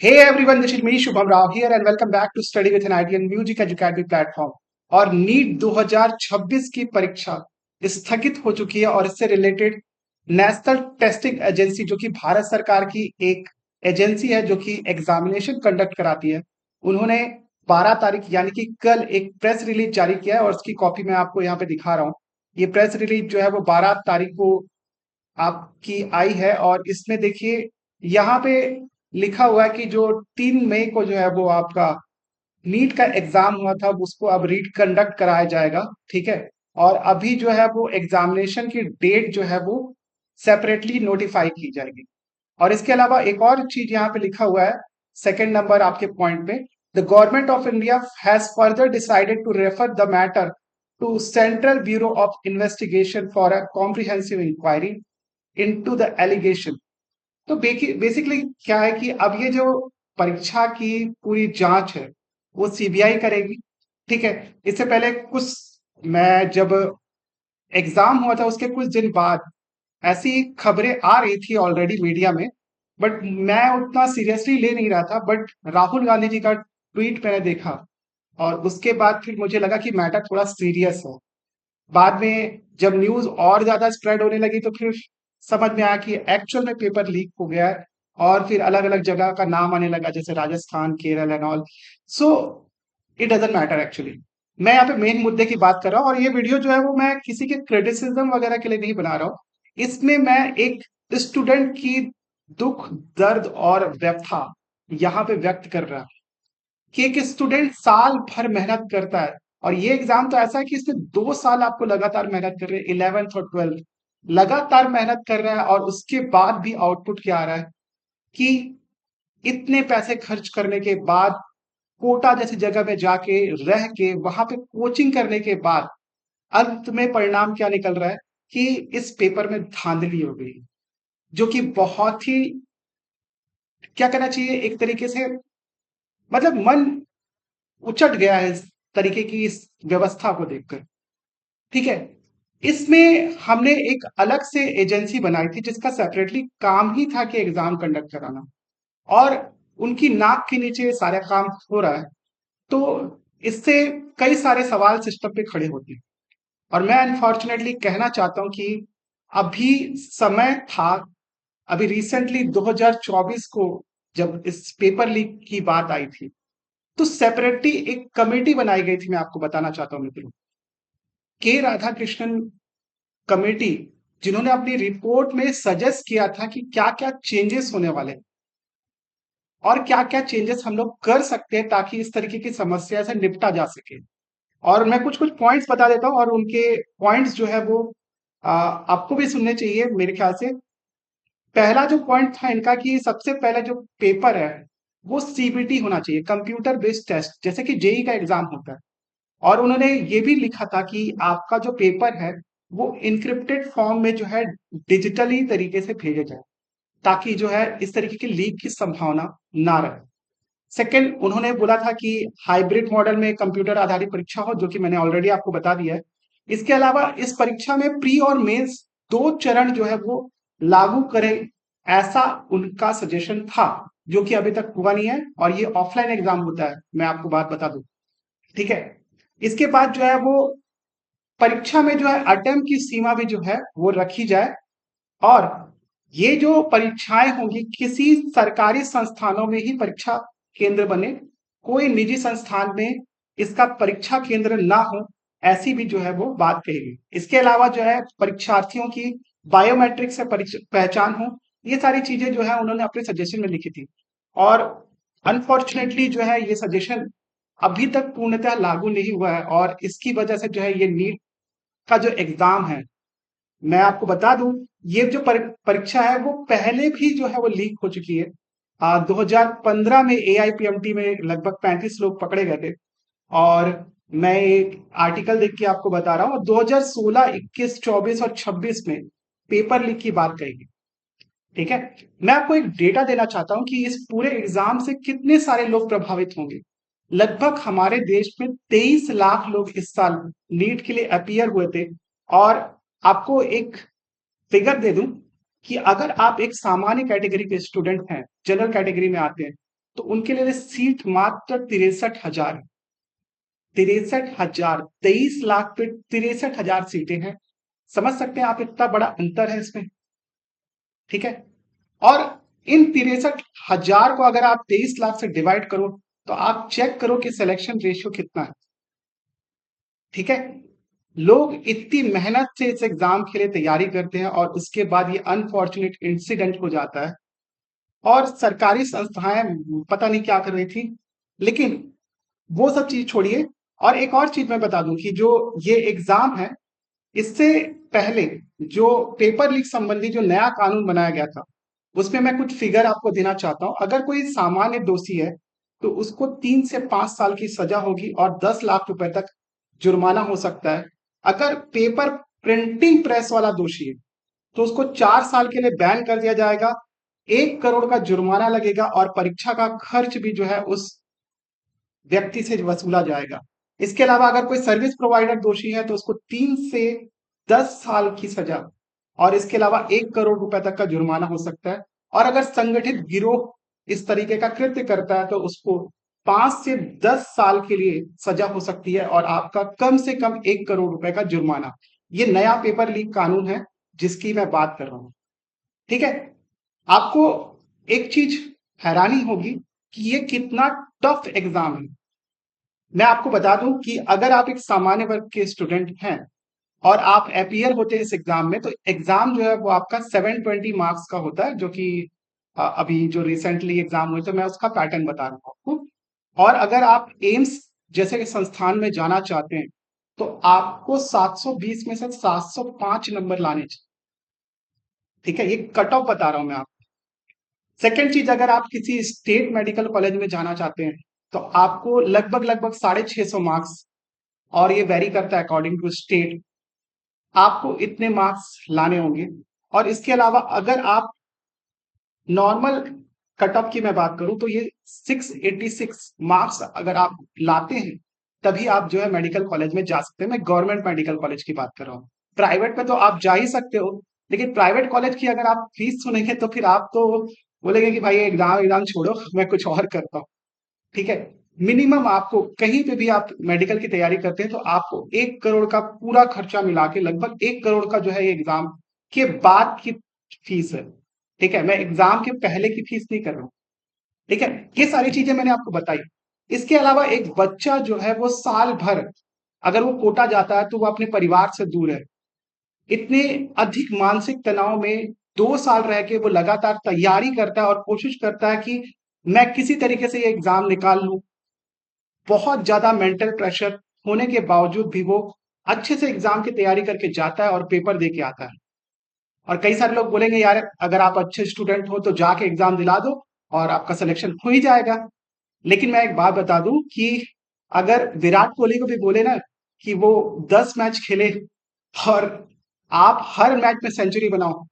Hey everyone, this is me Shubham Rao here and welcome back to Study with an Idea Music Academy platform। और NEET 2026 की परीक्षा स्थगित हो चुकी है और इससे रिलेटेड नेशनल टेस्टिंग एजेंसी जो कि भारत सरकार की एक एजेंसी है जो कि एग्जामिनेशन कंडक्ट कराती है, उन्होंने 12 तारीख यानी कि कल एक प्रेस रिलीज जारी किया है और उसकी कॉपी मैं आपको यहाँ पे दिखा रहा हूँ। ये प्रेस रिलीज जो है वो 12 तारीख को आपकी आई है और इसमें देखिए यहाँ पे लिखा हुआ है कि जो 3 मई को जो है वो आपका नीट का एग्जाम हुआ था उसको अब कंडक्ट कराया जाएगा। ठीक है, और अभी जो है वो एग्जामिनेशन की डेट जो है वो सेपरेटली नोटिफाई की जाएगी। और इसके अलावा एक और चीज यहाँ पे लिखा हुआ है, सेकंड नंबर आपके पॉइंट पे, the government of India has further decided to refer the matter to central bureau of investigation for a comprehensive inquiry into the allegation. तो बेसिकली क्या है कि अब ये जो परीक्षा की पूरी जांच है वो सीबीआई करेगी। ठीक है, इससे पहले कुछ, मैं जब एग्जाम हुआ था उसके कुछ दिन बाद ऐसी खबरें आ रही थी ऑलरेडी मीडिया में, बट मैं उतना सीरियसली ले नहीं रहा था। बट राहुल गांधी जी का ट्वीट मैंने देखा और उसके बाद फिर मुझे लगा कि मैटर थोड़ा सीरियस है। बाद में जब न्यूज और ज्यादा स्प्रेड होने लगी तो फिर समझ में आया कि एक्चुअल में पेपर लीक हो गया है और फिर अलग अलग जगह का नाम आने लगा जैसे Rajasthan, Kerala and all. So it doesn't matter actually. मैं यहाँ पे मेन मुद्दे की बात कर रहा हूँ और ये वीडियो जो है वो मैं किसी के क्रिटिसिज्म वगैरह के लिए नहीं बना रहा हूँ। इसमें मैं एक स्टूडेंट की दुख, दर्द और व्यथा यहाँ पे व्यक्त कर रहा हूँ कि एक स्टूडेंट साल भर मेहनत करता है और ये एग्जाम तो ऐसा है कि इसमें 2 साल आपको लगातार मेहनत कर रहे हैं, 11th और 12th लगातार मेहनत कर रहा है और उसके बाद भी आउटपुट क्या आ रहा है कि इतने पैसे खर्च करने के बाद, कोटा जैसी जगह में जाके रह के वहां पे कोचिंग करने के बाद अंत में परिणाम क्या निकल रहा है कि इस पेपर में धांधली हो गई, जो कि बहुत ही, क्या कहना चाहिए, एक तरीके से मतलब मन उचट गया है इस तरीके की इस व्यवस्था को देखकर। ठीक है, इसमें हमने एक अलग से एजेंसी बनाई थी जिसका सेपरेटली काम ही था कि एग्जाम कंडक्ट कराना, और उनकी नाक के नीचे सारा काम हो रहा है। तो इससे कई सारे सवाल सिस्टम पे खड़े होते हैं और मैं अनफॉर्चुनेटली कहना चाहता हूं कि अभी समय था, अभी रिसेंटली 2024 को जब इस पेपर लीक की बात आई थी तो सेपरेटली एक कमेटी बनाई गई थी। मैं आपको बताना चाहता हूं मित्रों, के राधा कृष्णन कमेटी, जिन्होंने अपनी रिपोर्ट में सजेस्ट किया था कि क्या क्या चेंजेस होने वाले हैं और क्या क्या चेंजेस हम लोग कर सकते हैं ताकि इस तरीके की समस्या से निपटा जा सके। और मैं कुछ कुछ पॉइंट्स बता देता हूं और उनके पॉइंट्स जो है वो आपको भी सुनने चाहिए मेरे ख्याल से। पहला जो पॉइंट था इनका कि सबसे पहले जो पेपर है वो सीबीटी होना चाहिए, कंप्यूटर बेस्ड टेस्ट, जैसे कि जेई का एग्जाम होता है। और उन्होंने ये भी लिखा था कि आपका जो पेपर है वो इनक्रिप्टेड फॉर्म में जो है डिजिटली तरीके से भेजा जाए ताकि जो है इस तरीके की लीक की संभावना ना रहे। सेकंड, उन्होंने बोला था कि हाइब्रिड मॉडल में कंप्यूटर आधारित परीक्षा हो, जो कि मैंने ऑलरेडी आपको बता दिया है। इसके अलावा इस परीक्षा में प्री और मेंस 2 चरण जो है वो लागू करें, ऐसा उनका सजेशन था, जो कि अभी तक हुआ नहीं है और ये ऑफलाइन एग्जाम होता है, मैं आपको बात बता दूं। ठीक है, इसके बाद जो है वो परीक्षा में जो है अटेम्प्ट की सीमा भी जो है वो रखी जाए और ये जो परीक्षाएं होंगी किसी सरकारी संस्थानों में ही परीक्षा केंद्र बने, कोई निजी संस्थान में इसका परीक्षा केंद्र ना हो, ऐसी भी जो है वो बात कही गई। इसके अलावा जो है परीक्षार्थियों की बायोमेट्रिक से पहचान हो, ये सारी चीजें जो है उन्होंने अपने सजेशन में लिखी थी। और अनफॉर्चुनेटली जो है ये सजेशन अभी तक पूर्णतः लागू नहीं हुआ है और इसकी वजह से जो है ये नीट का जो एग्जाम है, मैं आपको बता दूं, ये जो परीक्षा है वो पहले भी जो है वो लीक हो चुकी है। 2015 में एआईपीएमटी में लगभग 35 लोग पकड़े गए थे और मैं एक आर्टिकल देख के आपको बता रहा हूँ, और 2016, 21, 24 और 26 में पेपर लीक की बात कही गई। ठीक है, मैं आपको एक डेटा देना चाहता हूं कि इस पूरे एग्जाम से कितने सारे लोग प्रभावित होंगे। लगभग हमारे देश में 23 लाख लोग इस साल नीट के लिए अपियर हुए थे। और आपको एक फिगर दे दूं कि अगर आप एक सामान्य कैटेगरी के स्टूडेंट हैं, जनरल कैटेगरी में आते हैं, तो उनके लिए सीट मात्र 63,000, 63,000, 23 लाख पे 63,000 सीटें हैं। समझ सकते हैं आप इतना बड़ा अंतर है इसमें। ठीक है, और इन 63,000 को अगर आप 23 लाख से डिवाइड करो तो आप चेक करो कि सिलेक्शन रेशियो कितना है। ठीक है, लोग इतनी मेहनत से इस एग्जाम के लिए तैयारी करते हैं और उसके बाद ये अनफॉर्चुनेट इंसिडेंट हो जाता है, और सरकारी संस्थाएं पता नहीं क्या कर रही थी। लेकिन वो सब चीज छोड़िए, और एक और चीज मैं बता दूं कि जो ये एग्जाम है, इससे पहले जो पेपर लीक संबंधी जो नया कानून बनाया गया था, उसमें मैं कुछ फिगर आपको देना चाहता हूं। अगर कोई सामान्य दोषी है तो उसको 3 से 5 साल की सजा होगी और 10 लाख रुपए तक जुर्माना हो सकता है। अगर पेपर प्रिंटिंग प्रेस वाला दोषी है तो उसको 4 साल के लिए बैन कर दिया जाएगा, 1 करोड़ का जुर्माना लगेगा और परीक्षा का खर्च भी जो है उस व्यक्ति से वसूला जाएगा। इसके अलावा अगर कोई सर्विस प्रोवाइडर दोषी है तो उसको 3 से 10 साल की सजा और इसके अलावा 1 करोड़ रुपए तक का जुर्माना हो सकता है। और अगर संगठित गिरोह इस तरीके का कृत्य करता है तो उसको 5 से 10 साल के लिए सजा हो सकती है और आपका कम से कम 1 करोड़ रुपए का जुर्माना। ये नया पेपर लीक कानून है जिसकी मैं बात कर रहा हूं। ठीक है, आपको एक चीज हैरानी होगी कि ये कितना टफ एग्जाम है। मैं आपको बता दूं कि अगर आप एक सामान्य वर्ग के स्टूडेंट हैं और आप अपीयर होते हैं इस एग्जाम में, तो एग्जाम जो है वो आपका 720 मार्क्स का होता है, जो कि अभी जो रिसेंटली एग्जाम हुए तो मैं उसका पैटर्न बता रहा हूँ आपको। और अगर आप एम्स जैसे संस्थान में जाना चाहते हैं तो आपको 720 में से 705 नंबर लाने चाहिए। ठीक है, ये कट ऑफ बता रहा हूं मैं आपको। सेकेंड चीज, अगर आप किसी स्टेट मेडिकल कॉलेज में जाना चाहते हैं तो आपको लगभग लगभग 650 मार्क्स, और ये वेरी करता है अकॉर्डिंग टू स्टेट, आपको इतने मार्क्स लाने होंगे। और इसके अलावा अगर आप नॉर्मल कट ऑफ की मैं बात करूं तो ये 686 मार्क्स अगर आप लाते हैं तभी आप जो है मेडिकल कॉलेज में जा सकते हैं। मैं गवर्नमेंट मेडिकल कॉलेज की बात कर रहा हूँ। प्राइवेट में तो आप जा ही सकते हो, लेकिन प्राइवेट कॉलेज की अगर आप फीस सुनेंगे तो फिर आप तो बोलेंगे कि भाई एग्जाम एग्जाम छोड़ो, मैं कुछ और करता हूँ। ठीक है, मिनिमम आपको कहीं पे भी आप मेडिकल की तैयारी करते हैं तो आपको 1 करोड़ का पूरा खर्चा मिला के लगभग 1 करोड़ का जो है ये एग्जाम के बाद की फीस है। ठीक है, मैं एग्जाम के पहले की फीस नहीं कर रहा हूँ। ठीक है, ये सारी चीजें मैंने आपको बताई। इसके अलावा एक बच्चा जो है वो साल भर अगर वो कोटा जाता है तो वो अपने परिवार से दूर है, इतने अधिक मानसिक तनाव में 2 साल रह के वो लगातार तैयारी करता है और कोशिश करता है कि मैं किसी तरीके से ये एग्जाम निकाल लूं। बहुत ज्यादा मेंटल प्रेशर होने के बावजूद भी वो अच्छे से एग्जाम की तैयारी करके जाता है और पेपर दे के आता है। और कई सारे लोग बोलेंगे यार अगर आप अच्छे स्टूडेंट हो तो जाके एग्जाम दिला दो और आपका सिलेक्शन हो ही जाएगा। लेकिन मैं एक बात बता दूं कि अगर विराट कोहली को भी बोले ना कि वो 10 मैच खेले और आप हर मैच में सेंचुरी बनाओ,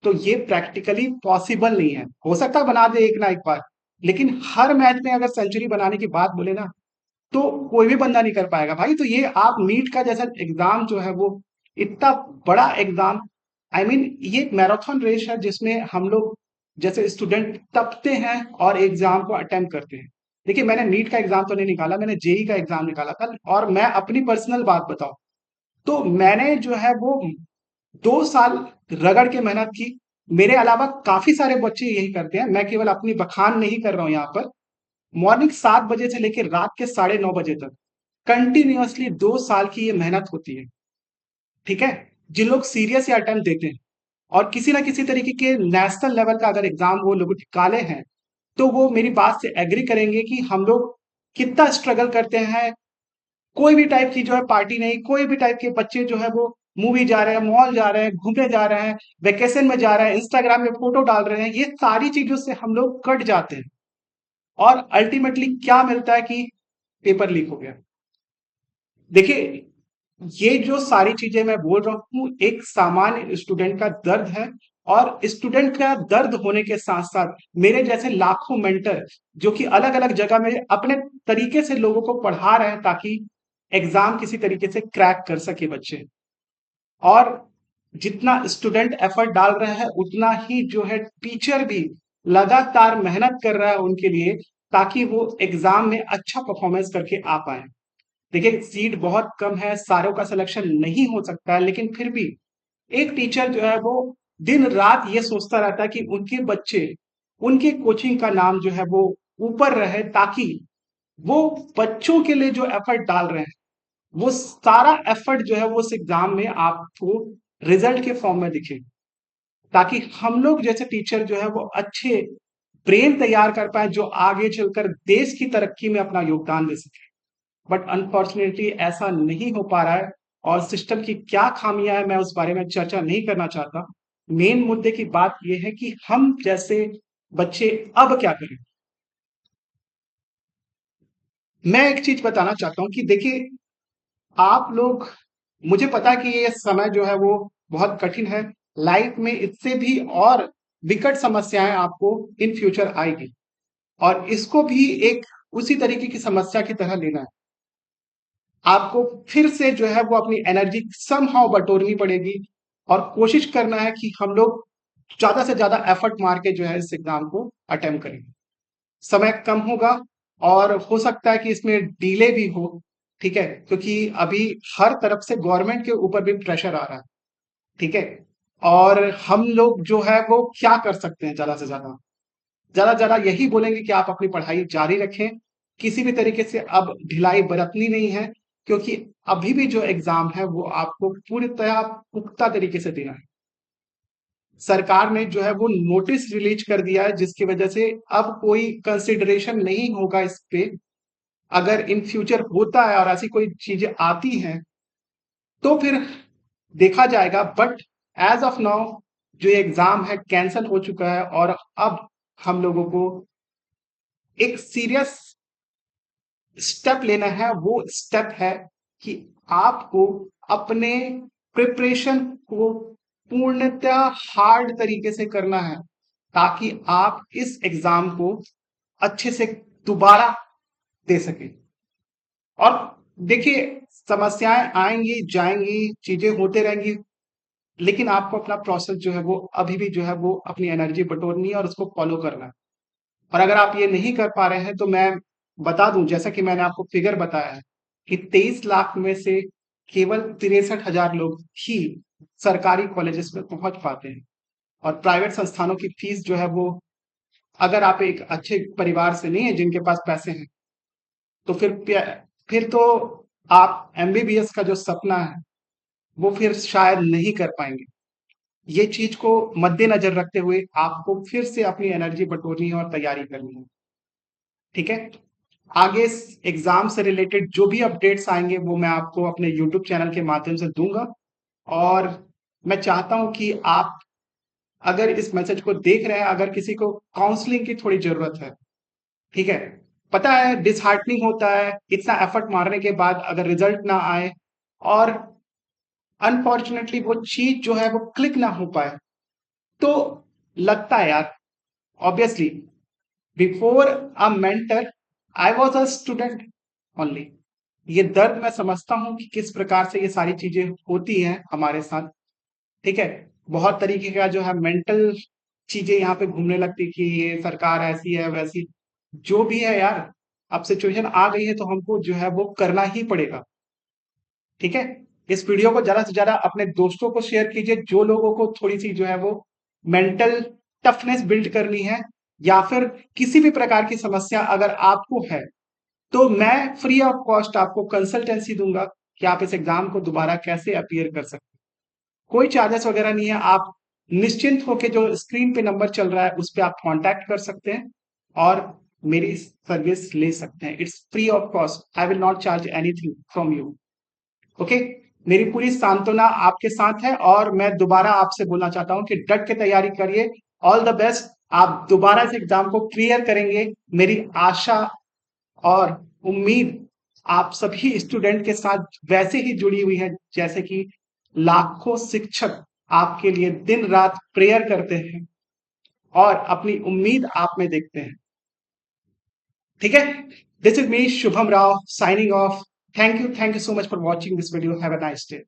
तो ये प्रैक्टिकली पॉसिबल नहीं है। हो सकता है बना दे एक ना एक बार, लेकिन हर मैच में अगर सेंचुरी बनाने की बात बोले ना तो कोई भी बंदा नहीं कर पाएगा भाई। तो ये आप नीट का जैसा एग्जाम जो है वो इतना बड़ा एग्जाम, आई मीन ये एक मैराथन रेस है जिसमें हम लोग जैसे स्टूडेंट तपते हैं और एग्जाम को अटेम्प्ट करते हैं। देखिए मैंने नीट का एग्जाम तो नहीं निकाला, मैंने जेई का एग्जाम निकाला था। और मैं अपनी पर्सनल बात बताऊं तो मैंने जो है वो 2 साल रगड़ के मेहनत की। मेरे अलावा काफी सारे बच्चे यही करते हैं, मैं केवल अपनी बखान नहीं कर रहा हूं यहाँ पर। मॉर्निंग 7 बजे से लेकर रात के 9:30 बजे तक कंटिन्यूअसली 2 साल की ये मेहनत होती है। ठीक है, जिन लोग सीरियस या अटेम्प्ट देते हैं और किसी ना किसी तरीके के नेशनल लेवल का अगर एग्जाम वो लोग निकाले हैं तो वो मेरी बात से एग्री करेंगे कि हम लोग कितना स्ट्रगल करते हैं। कोई भी टाइप की जो है पार्टी नहीं, कोई भी टाइप के बच्चे जो है वो मूवी जा रहे हैं, मॉल जा रहे हैं, घूमने जा रहे हैं, वेकेशन में जा रहे हैं, इंस्टाग्राम में फोटो डाल रहे हैं, ये सारी चीजों से हम लोग कट जाते हैं और अल्टीमेटली क्या मिलता है कि पेपर लीक हो गया। देखिए ये जो सारी चीजें मैं बोल रहा हूँ एक सामान्य स्टूडेंट का दर्द है, और स्टूडेंट का दर्द होने के साथ साथ मेरे जैसे लाखों मेंटर जो कि अलग अलग जगह में अपने तरीके से लोगों को पढ़ा रहे हैं ताकि एग्जाम किसी तरीके से क्रैक कर सके बच्चे। और जितना स्टूडेंट एफर्ट डाल रहे हैं उतना ही जो है टीचर भी लगातार मेहनत कर रहा है उनके लिए ताकि वो एग्जाम में अच्छा परफॉर्मेंस करके आ पाए। देखिए सीट बहुत कम है, सारों का सिलेक्शन नहीं हो सकता है, लेकिन फिर भी एक टीचर जो है वो दिन रात ये सोचता रहता है कि उनके बच्चे, उनके कोचिंग का नाम जो है वो ऊपर रहे, ताकि वो बच्चों के लिए जो एफर्ट डाल रहे हैं वो सारा एफर्ट जो है वो उस एग्जाम में आपको रिजल्ट के फॉर्म में दिखे, ताकि हम लोग जैसे टीचर जो है वो अच्छे ब्रेन तैयार कर पाए जो आगे चलकर देश की तरक्की में अपना योगदान दे सके। बट अनफॉर्चुनेटली ऐसा नहीं हो पा रहा है, और सिस्टम की क्या खामियां है मैं उस बारे में चर्चा नहीं करना चाहता। मेन मुद्दे की बात यह है कि हम जैसे बच्चे अब क्या करें। मैं एक चीज बताना चाहता हूं कि देखिए आप लोग, मुझे पता है कि ये समय जो है वो बहुत कठिन है, लाइफ में इससे भी और विकट समस्याएं आपको इन फ्यूचर आएगी, और इसको भी एक उसी तरीके की समस्या की तरह लेना है। आपको फिर से जो है वो अपनी एनर्जी समहाउ बटोरनी पड़ेगी, और कोशिश करना है कि हम लोग ज्यादा से ज्यादा एफर्ट मार के जो है इस एग्जाम को अटेम्प्ट करेंगे। समय कम होगा, और हो सकता है कि इसमें डिले भी हो, ठीक है, क्योंकि अभी हर तरफ से गवर्नमेंट के ऊपर भी प्रेशर आ रहा है, ठीक है। और हम लोग जो है वो क्या कर सकते हैं, ज्यादा से ज्यादा ज्यादा यही बोलेंगे कि आप अपनी पढ़ाई जारी रखें, किसी भी तरीके से अब ढिलाई बरतनी नहीं है, क्योंकि अभी भी जो एग्जाम है वो आपको पूरी तरह पुख्ता तरीके से देना है। सरकार ने जो है वो नोटिस रिलीज कर दिया है, जिसकी वजह से अब कोई कंसिडरेशन नहीं होगा इस पे। अगर इन फ्यूचर होता है और ऐसी कोई चीजें आती हैं तो फिर देखा जाएगा, बट एज ऑफ नाउ जो एग्जाम है कैंसिल हो चुका है, और अब हम लोगों को एक सीरियस स्टेप लेना है। वो स्टेप है कि आपको अपने प्रिपरेशन को पूर्णतः हार्ड तरीके से करना है, ताकि आप इस एग्जाम को अच्छे से दोबारा दे सकें। और देखिए समस्याएं आएंगी जाएंगी, चीजें होते रहेंगी, लेकिन आपको अपना प्रोसेस जो है वो अभी भी जो है वो अपनी एनर्जी बटोरनी है और उसको फॉलो करना है। और अगर आप ये नहीं कर पा रहे हैं तो मैं बता दूं, जैसा कि मैंने आपको फिगर बताया है कि 23 लाख में से केवल 63,000 लोग ही सरकारी कॉलेजेस में पहुंच पाते हैं, और प्राइवेट संस्थानों की फीस जो है वो, अगर आप एक अच्छे परिवार से नहीं है जिनके पास पैसे हैं, तो फिर तो आप एमबीबीएस का जो सपना है वो फिर शायद नहीं कर पाएंगे। ये चीज को मद्देनजर रखते हुए आपको फिर से अपनी एनर्जी बटोरनी है और तैयारी करनी है, ठीक है। आगे इस एग्जाम से रिलेटेड जो भी अपडेट्स आएंगे वो मैं आपको अपने यूट्यूब चैनल के माध्यम से दूंगा। और मैं चाहता हूं कि आप अगर इस मैसेज को देख रहे हैं, अगर किसी को काउंसलिंग की थोड़ी जरूरत है, ठीक है, पता है डिसहार्टनिंग होता है इतना एफर्ट मारने के बाद अगर रिजल्ट ना आए, और अनफॉर्चुनेटली वो चीज जो है वो क्लिक ना हो पाए, तो लगता है यार, obviously before a mentor I was a student only. ये दर्द मैं समझता हूं कि किस प्रकार से ये सारी चीजें होती हैं हमारे साथ, ठीक है। बहुत तरीके का जो है मेंटल चीजें यहाँ पे घूमने लगती कि ये सरकार ऐसी है वैसी, जो भी है यार, अब सिचुएशन आ गई है तो हमको जो है वो करना ही पड़ेगा, ठीक है। इस वीडियो को ज्यादा से ज्यादा अपने दोस्तों को शेयर कीजिए, जो लोगों को थोड़ी सी जो है वो मेंटल टफनेस बिल्ड करनी है, या फिर किसी भी प्रकार की समस्या अगर आपको है, तो मैं फ्री ऑफ कॉस्ट आपको कंसल्टेंसी दूंगा कि आप इस एग्जाम को दोबारा कैसे अपीयर कर सकते हैं। कोई चार्जेस वगैरह नहीं है, आप निश्चिंत होकर जो स्क्रीन पे नंबर चल रहा है उस पर आप कांटेक्ट कर सकते हैं और मेरी सर्विस ले सकते हैं। It's free of cost, I will not charge anything from you, okay. मेरी पूरी सांत्वना आपके साथ है, और मैं दोबारा आपसे बोलना चाहता हूं कि डट के तैयारी करिए। ऑल द बेस्ट, आप दोबारा इस एग्जाम को क्लियर करेंगे, मेरी आशा और उम्मीद आप सभी स्टूडेंट के साथ वैसे ही जुड़ी हुई है जैसे कि लाखों शिक्षक आपके लिए दिन रात प्रेयर करते हैं और अपनी उम्मीद आप में देखते हैं, ठीक है। This is me Shubham Rao signing off. Thank you so much for watching this video. Have a nice day.